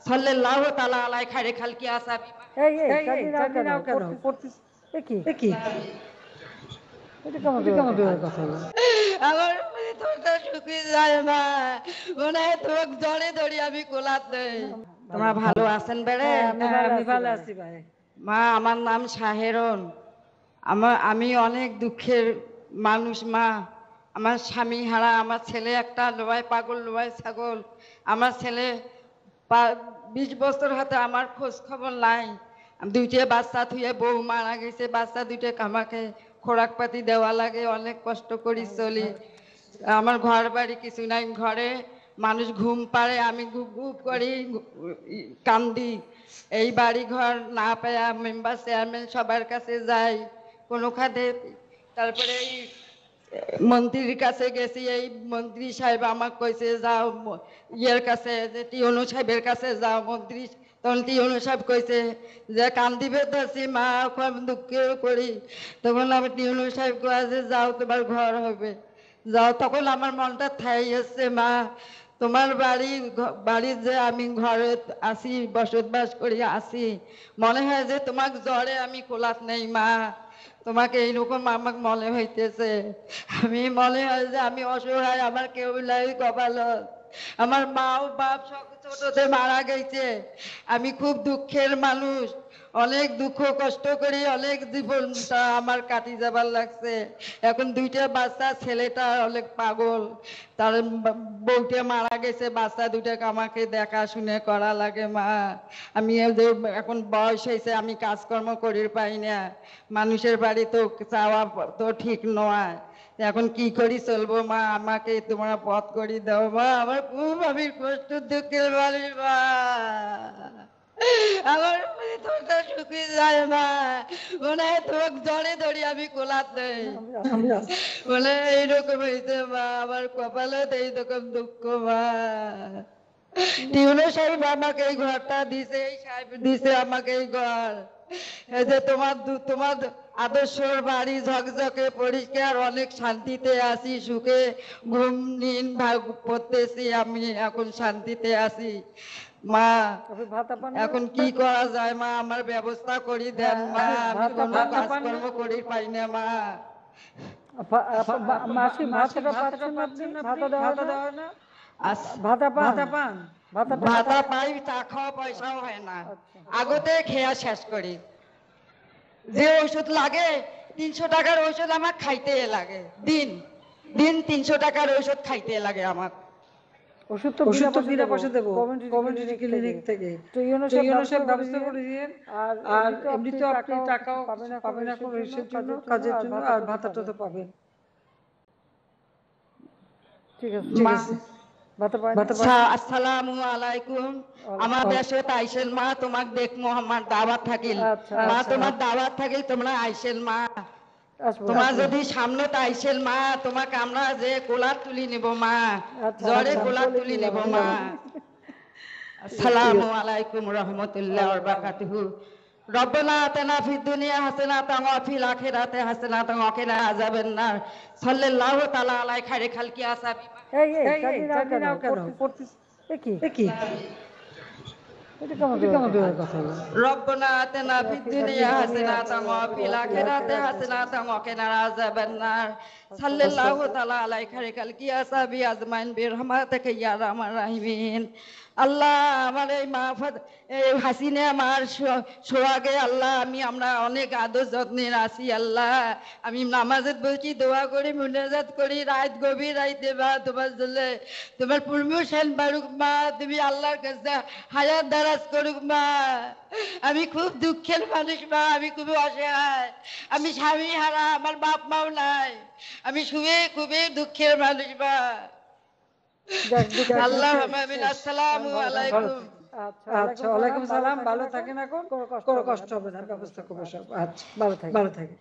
সাল্লাল্লাহু তাআলা আলাইহি খায়রে খালকি আসহাবি। এই জানি নাও কেন পড়তেছ কি এটা কেমন কথা হলো? আমার তোরটা শুকিয়ে যায় মা, মনে হয় তোর জড়ে ধরি আমি কোলাত নেই। তোমরা ভালো আছেন বেড়ে? আমি ভালো আছি ভাই। মা আমার নাম শাহেরন। আমি অনেক দুঃখের মানুষ মা। আমার স্বামী হারা, আমার ছেলে একটা লোয়াই পাগল, লোয়াই ছাগল। আমার ছেলে 20 বছর হাতে আমার খোঁজ খবর নাই। দুইটা বাচ্চা থুয়ে বউ মারা গেছে, বাচ্চা দুইটা আমাকে খোরাক পাতি দেওয়া লাগে, অনেক কষ্ট করি চলি। আমার ঘর বাড়ি কিছু নাই, ঘরে মানুষ ঘুম পাড়ে, আমি গুপ গুপ করি কান্দি। এই বাড়ি ঘর না পায়া মেম্বার চেয়ারম্যান সবার কাছে যাই কোনো খাতে। তারপরে এই মন্ত্রীর কাছে গেছি, এই মন্ত্রী সাহেব আমাকে কইছে যাও ইয়ের কাছে, যে টিউনু সাহেবের কাছে যাও। মন্ত্রী তখন টিউনু সাহেব কইছে যে কান্দিবে ধরছি মা, খুব দুঃখ করি। তখন আমি টিউনু সাহেব কয়ে যে যাও তোমার ঘর হবে, যাও। তখন আমার মনটা ঠাই এসছে মা, তোমার বাড়ির যে আমি ঘরে আসি, বসবাস করি আসি, মনে হয় যে তোমাকে জ্বরে আমি কোলাত নেই মা। তোমাকে এইরকম আমাকে মনে হইতেছে, আমি মনে হয় যে আমি অসহায়, আমার কেউ নাই কপালত। আমার মা ও বাপ ছোটতে মারা গেছে। আমি খুব দুঃখের মানুষ, অনেক দুঃখ কষ্ট করি, অনেক জীবনটা আমার কাটি যাবার লাগছে। এখন দুইটা বাচ্চা, ছেলেটা অনেক পাগল, তার বউটা মারা গেছে, বাচ্চা দুটাকে আমাকে দেখাশুনে করা লাগে মা। আমি এখন বয়স হয়েছে, আমি কাজকর্ম করি পাই না, মানুষের বাড়ি তো চাওয়া তো ঠিক নয়। এখন কি করি চলবো মা, আমাকে তোমরা পথ করি দাও মা। আমার খুব আমি কষ্ট দুঃখের মানুষ মা, আমার তোরটা শুকিয়ে যায় মা, মনে হয় তোর জড়ে ধরি আমি কোলাত নেই। বলে এইরকম হয়েছে মা, আমার কপালে এইরকম দুঃখ মা। টিউনো সাহেব আমাকে এই ঘরটা দিছে, এই সাহেব দিছে আমাকে এই ঘর। এই যে তোমার আদর্শর বাড়ি ঝকঝকে পরিষ্কার, অনেক শান্তিতে আছি, সুখে ঘুম নিন ভাগ করতেছি, আমি এখন শান্তিতে আছি মা। এখন কি করা যায় মা, আমার ব্যবস্থা করি দেন মা, আমি কোনো কাজকর্ম করি পাই না মা। মাসি ভাতাটা পাচ্ছেন আপনি? ভাতা দেওয়া না? ভাতা পাই, চা খাওয়া পয়সাও হয় না, আগতে খেয়া শেষ করি। যে ওষুধ লাগে 300 টাকার ওষুধ আমার খাইতে লাগে, দিন 300 টাকার ওষুধ খাইতে লাগে আমার। ওষুধ তো বিনা পয়সা দেবো কমিউনিটি ক্লিনিক থেকে। তো ইউনিসেফ ব্যবস্থা করে দিয়েন। আর এমনিতে আপনি টাকাও পাবেন এখন ইসের জন্য, কাজের জন্য, আর ভাতাটা তো পাবেন। ঠিক আছে। আসসালামু আলাইকুম। আমার দেশে আইসেন মা, তোমাকে দেখবো, আমার দাওয়াত থাকিল মা, তোমার দাওয়াত থাকিল, তোমরা আইসেন মা। তোমার যদি সামনে আইসেন মা, তোমাকে আমরা যে কোলার তুলি নিব মা, জ্বরে কোলার তুলি নিব মা। আসসালামু আলাইকুম রহমতুল্লাহ ওয়া বারাকাতুহু। রব্বানা আতিনা ফিদ দুনিয়া হাসানাতান ওয়া ফিল আখিরাতি হাসানাতান ওয়া কিনা আযাবান নার। সাল্লাল্লাহু তাআলা আলাইহি খায়রে খালকি আসহাবি। জানি নাও কেন পড়তেছ কি এটা কেমন কথা হলো? রব্বানা আতিনা ফিদ দুনিয়া হাসানাতান ওয়া ফিল আখিরাতি হাসানাতান ওয়া কিনা আযাবান নার। সাল্লাল্লাহু তাআলা আলাইহি খায়রে খালকি আসহাবি আজমাইন বিরহমাতিকা ইয়া আরহামার রাহিমিন। আল্লাহ আমার এই মা এই হাসিনা আমার সোহাগে আল্লাহ, আমরা অনেক আদর যত্নের আছি আল্লাহ। আমি নামাজের বসি, দোয়া করি, মুনাজাত করি, রাত গভীর রাইতে মা তোমার জন্য, তোমার প্রমোশন বাড়ুক মা, তুমি আল্লাহর কাছে হায়াত দারাজ করুক মা। আমি খুব দুঃখের মানুষ মা, আমি খুব অসহায়, আমি স্বামী হারা, আমার বাপ মাও নাই, আমি খুবই দুঃখের মানুষ মা। আল্লাহ আসসালামু আলাইকুম। আচ্ছা, ওয়ালাইকুম সালাম। ভালো থাকেন, এখন কোনো কষ্ট হবে না, ব্যবস্থা করবো সব। আচ্ছা, ভালো থাকেন।